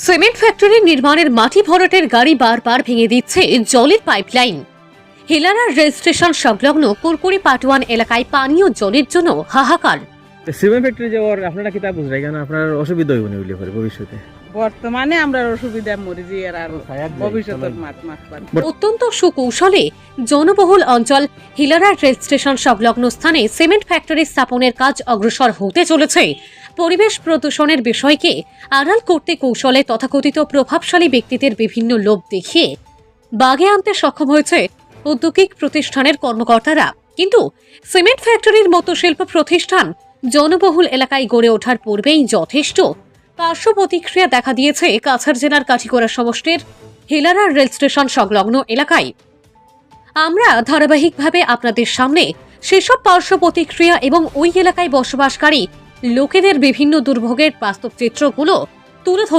Cement factory নির্মাণের মাটি ভরাটের গাড়ি বারবার ভেঙে দিচ্ছে জলের পাইপলাইন। হেলারা রেল স্টেশন সংলগ্ন কুরকুরি পাটওয়ান এলাকায় পানীয় জলের জন্য হাহাকার। সিমেন্ট ফ্যাক্টরি যাওয়ার আপনারা কি তা বুঝলেন কেন আপনার অসুবিধা হইব না বলে পরে ভবিষ্যতে? বর্তমানে আমরা অসুবিধা মরি যে আর ভবিষ্যতের মাছ পান। অত্যন্ত সুকৌশলে জনবহুল অঞ্চল হিলারা রেল স্টেশন সংলগ্ন স্থানে সিমেন্ট ফ্যাক্টরি স্থাপনের কাজ অগ্রসর হতে চলেছে। পরিবেশ প্রদূষণের বিষয়কে আড়াল করতে কৌশলে তথাকথিত প্রভাবশালী ব্যক্তিদের বিভিন্ন লোভ দেখিয়ে বাগে আনতে সক্ষম হয়েছে ঔদ্যোগিক প্রতিষ্ঠানের কর্মকর্তারা। কিন্তু সিমেন্ট ফ্যাক্টরির মতো শিল্প প্রতিষ্ঠান জনবহুল এলাকায় গড়ে ওঠার পূর্বেই যথেষ্ট পার্শ্ব প্রতিক্রিয়া দেখা দিয়েছে কাছাড় জেলার কাঠিগড়া সমষ্টির হেলারা রেল স্টেশন সংলগ্ন এলাকায়। আমরা ধারাবাহিকভাবে আপনাদের সামনে সেসব পার্শ্ব প্রতিক্রিয়া এবং ওই এলাকায় বসবাসকারী লোকেদের বিভিন্ন দুর্ভোগের বাস্তব চিত্রগুলো তুলে ধরব।